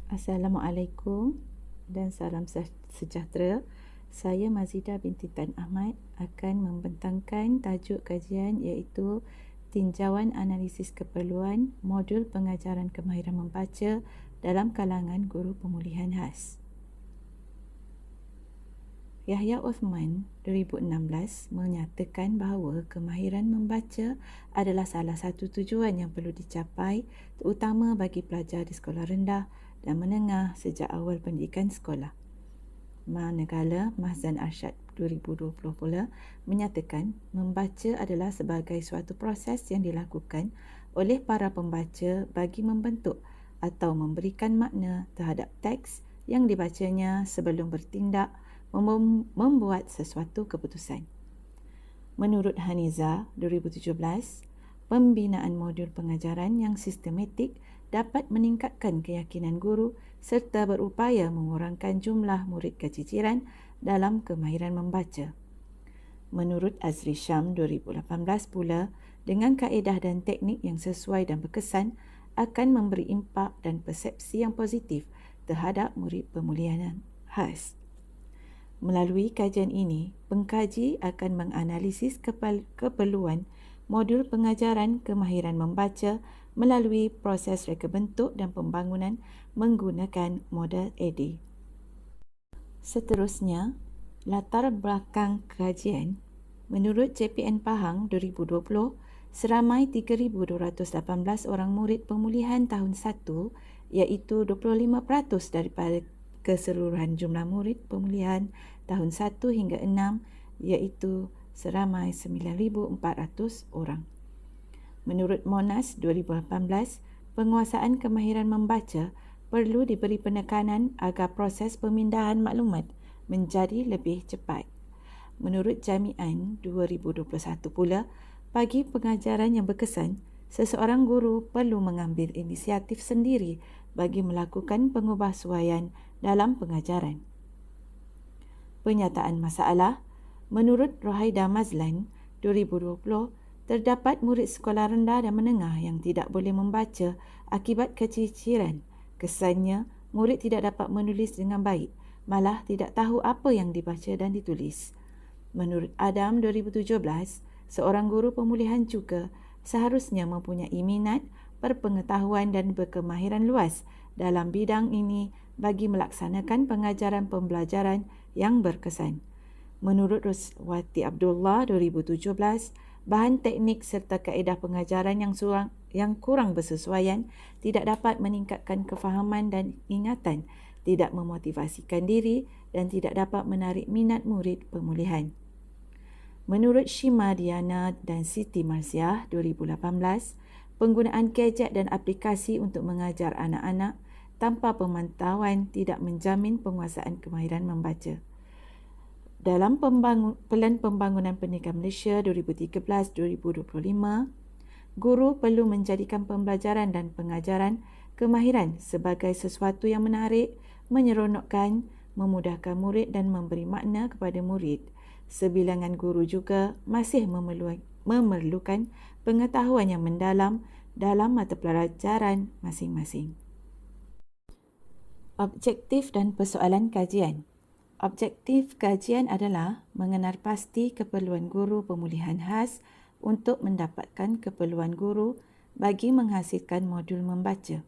Assalamualaikum dan salam sejahtera. Saya Mazidah binti Tan Ahmad akan membentangkan tajuk kajian iaitu Tinjauan Analisis Keperluan Modul Pengajaran Kemahiran Membaca dalam kalangan guru pemulihan khas. Yahya Uthman 2016 menyatakan bahawa kemahiran membaca adalah salah satu tujuan yang perlu dicapai terutama bagi pelajar di sekolah rendah dan menengah sejak awal pendidikan sekolah. Manakala Mahzan Arsyad 2020 pula menyatakan membaca adalah sebagai suatu proses yang dilakukan oleh para pembaca bagi membentuk atau memberikan makna terhadap teks yang dibacanya sebelum bertindak membuat sesuatu keputusan. Menurut Haniza 2017, pembinaan modul pengajaran yang sistematik dapat meningkatkan keyakinan guru serta berupaya mengurangkan jumlah murid keciciran dalam kemahiran membaca. Menurut Azri Syam 2018 pula, dengan kaedah dan teknik yang sesuai dan berkesan akan memberi impak dan persepsi yang positif terhadap murid pemulihan khas. Melalui kajian ini, pengkaji akan menganalisis keperluan modul pengajaran kemahiran membaca melalui proses reka bentuk dan pembangunan menggunakan model AD. Seterusnya, latar belakang kajian. Menurut JPN Pahang 2020, seramai 3,218 orang murid pemulihan tahun 1 iaitu 25% daripada keseluruhan jumlah murid pemulihan tahun 1 hingga 6 iaitu seramai 9,400 orang. Menurut Monas 2018, penguasaan kemahiran membaca perlu diberi penekanan agar proses pemindahan maklumat menjadi lebih cepat. Menurut Jami'an 2021 pula, bagi pengajaran yang berkesan, seseorang guru perlu mengambil inisiatif sendiri bagi melakukan pengubahsuaian dalam pengajaran. Penyataan masalah. Menurut Rohaida Mazlan 2020, terdapat murid sekolah rendah dan menengah yang tidak boleh membaca akibat keciciran. Kesannya, murid tidak dapat menulis dengan baik, malah tidak tahu apa yang dibaca dan ditulis. Menurut Adam 2017, seorang guru pemulihan juga seharusnya mempunyai minat, berpengetahuan dan berkemahiran luas dalam bidang ini bagi melaksanakan pengajaran pembelajaran yang berkesan. Menurut Ruswati Abdullah 2017, bahan teknik serta kaedah pengajaran yang kurang bersesuaian tidak dapat meningkatkan kefahaman dan ingatan, tidak memotivasikan diri dan tidak dapat menarik minat murid pemulihan. Menurut Shima Diana dan Siti Marziah 2018, penggunaan gadget dan aplikasi untuk mengajar anak-anak tanpa pemantauan tidak menjamin penguasaan kemahiran membaca. Dalam Pelan Pembangunan Pendidikan Malaysia 2013-2025, guru perlu menjadikan pembelajaran dan pengajaran kemahiran sebagai sesuatu yang menarik, menyeronokkan, memudahkan murid dan memberi makna kepada murid. Sebilangan guru juga masih memerlukan pengetahuan yang mendalam dalam mata pelajaran masing-masing. Objektif dan persoalan kajian. Objektif kajian adalah mengenal pasti keperluan guru pemulihan khas untuk mendapatkan keperluan guru bagi menghasilkan modul membaca.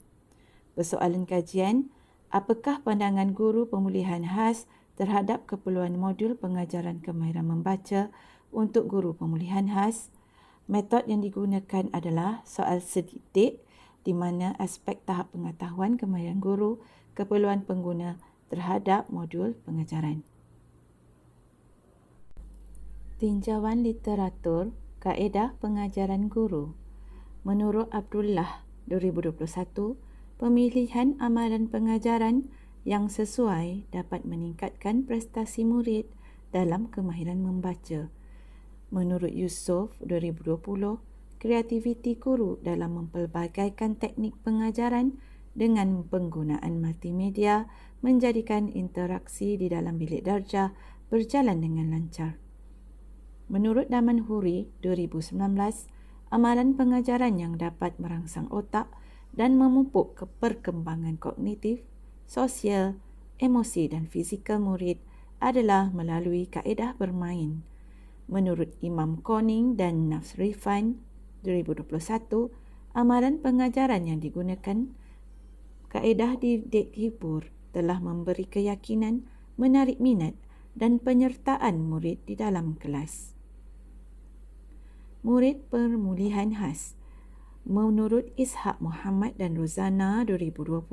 Persoalan kajian, apakah pandangan guru pemulihan khas terhadap keperluan modul pengajaran kemahiran membaca untuk guru pemulihan khas? Metod yang digunakan adalah soal sedidik di mana aspek tahap pengetahuan kemahiran guru keperluan pengguna terhadap modul pengajaran. Tinjauan literatur kaedah pengajaran guru. Menurut Abdullah 2021, pemilihan amalan pengajaran yang sesuai dapat meningkatkan prestasi murid dalam kemahiran membaca. Menurut Yusof 2020, kreativiti guru dalam mempelbagaikan teknik pengajaran dengan penggunaan multimedia menjadikan interaksi di dalam bilik darjah berjalan dengan lancar. Menurut Daman Huri 2019, amalan pengajaran yang dapat merangsang otak dan memupuk perkembangan kognitif sosial, emosi dan fizikal murid adalah melalui kaedah bermain. Menurut Imam Koning dan Nafs Rifan 2021, amalan pengajaran yang digunakan kaedah didik hibur telah memberi keyakinan, menarik minat dan penyertaan murid di dalam kelas. Murid pemulihan khas. Menurut Ishak Muhammad dan Rozana 2020,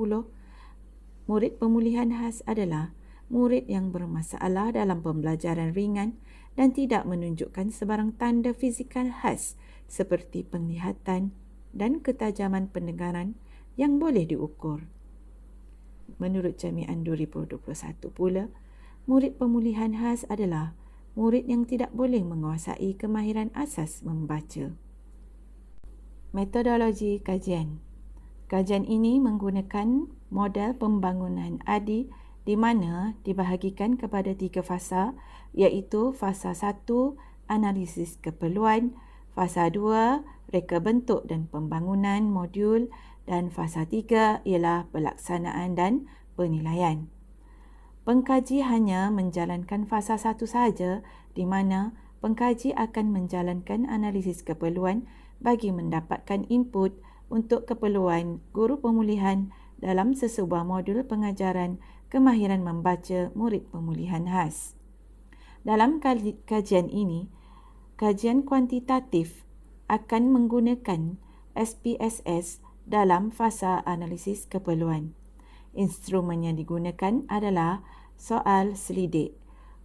murid pemulihan khas adalah murid yang bermasalah dalam pembelajaran ringan dan tidak menunjukkan sebarang tanda fizikal khas seperti penglihatan dan ketajaman pendengaran yang boleh diukur. Menurut Jami'an 2021 pula, murid pemulihan khas adalah murid yang tidak boleh menguasai kemahiran asas membaca. Metodologi kajian. Kajian ini menggunakan model pembangunan ADI di mana dibahagikan kepada 3 fasa, iaitu fasa 1, analisis keperluan, fasa 2, reka bentuk dan pembangunan modul dan fasa 3 ialah pelaksanaan dan penilaian. Pengkaji hanya menjalankan fasa 1 sahaja di mana pengkaji akan menjalankan analisis keperluan bagi mendapatkan input untuk keperluan guru pemulihan dalam sesebuah modul pengajaran kemahiran membaca murid pemulihan khas. Dalam kajian ini, kajian kuantitatif akan menggunakan SPSS dalam fasa analisis keperluan. Instrumen yang digunakan adalah soal selidik.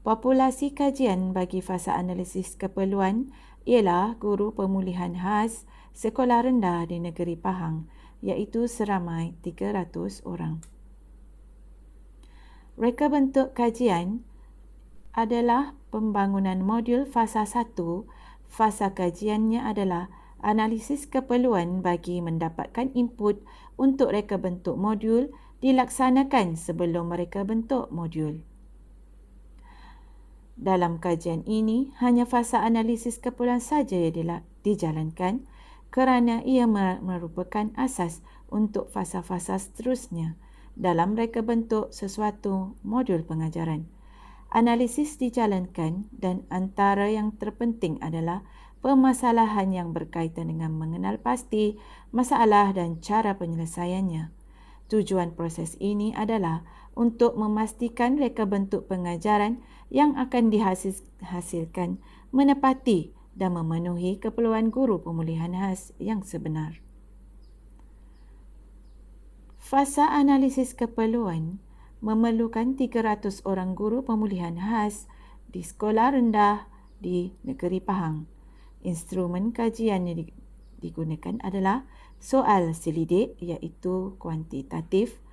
Populasi kajian bagi fasa analisis keperluan ialah guru pemulihan khas sekolah rendah di negeri Pahang, iaitu seramai 300 orang. Reka bentuk kajian adalah pembangunan modul fasa 1. Fasa kajiannya adalah analisis keperluan bagi mendapatkan input untuk reka bentuk modul dilaksanakan sebelum mereka bentuk modul. Dalam kajian ini, hanya fasa analisis keperluan saja yang dijalankan kerana ia merupakan asas untuk fasa-fasa seterusnya dalam reka bentuk sesuatu modul pengajaran. Analisis dijalankan dan antara yang terpenting adalah permasalahan yang berkaitan dengan mengenal pasti masalah dan cara penyelesaiannya. Tujuan proses ini adalah untuk memastikan reka bentuk pengajaran yang akan dihasilkan menepati dan memenuhi keperluan guru pemulihan khas yang sebenar. Fasa analisis keperluan memerlukan 300 orang guru pemulihan khas di sekolah rendah di negeri Pahang. Instrumen kajian yang digunakan adalah soal selidik iaitu kuantitatif,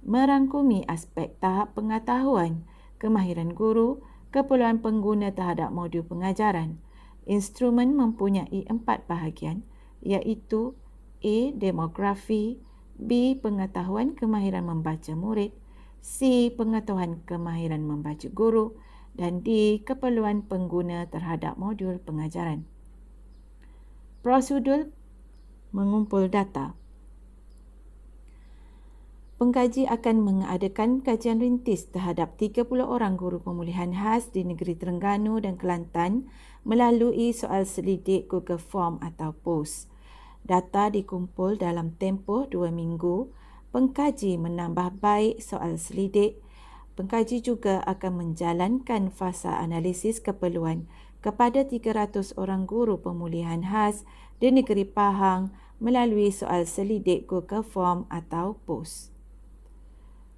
merangkumi aspek tahap pengetahuan, kemahiran guru, keperluan pengguna terhadap modul pengajaran. Instrumen mempunyai 4 bahagian iaitu A. Demografi, B. Pengetahuan kemahiran membaca murid, C. Pengetahuan kemahiran membaca guru dan D. Keperluan pengguna terhadap modul pengajaran. Prosedur mengumpul data. Pengkaji akan mengadakan kajian rintis terhadap 30 orang guru pemulihan khas di negeri Terengganu dan Kelantan melalui soal selidik Google Form atau POS. Data dikumpul dalam tempoh 2 minggu. Pengkaji menambah baik soal selidik. Pengkaji juga akan menjalankan fasa analisis keperluan kepada 300 orang guru pemulihan khas di negeri Pahang melalui soal selidik Google Form atau POS.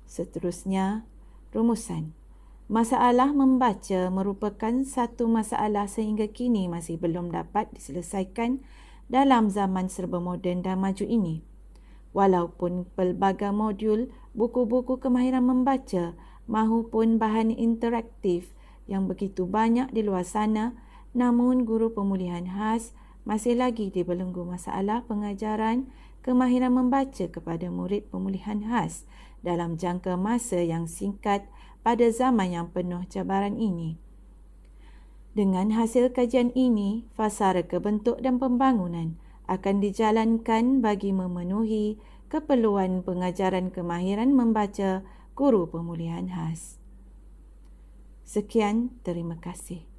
Seterusnya, rumusan. Masalah membaca merupakan satu masalah sehingga kini masih belum dapat diselesaikan dalam zaman serba moden dan maju ini. Walaupun pelbagai modul, buku-buku kemahiran membaca mahupun bahan interaktif yang begitu banyak di luar sana, namun guru pemulihan khas masih lagi dibelenggu masalah pengajaran kemahiran membaca kepada murid pemulihan khas dalam jangka masa yang singkat pada zaman yang penuh cabaran ini. Dengan hasil kajian ini, fasa reka bentuk dan pembangunan akan dijalankan bagi memenuhi keperluan pengajaran kemahiran membaca guru pemulihan khas. Sekian, terima kasih.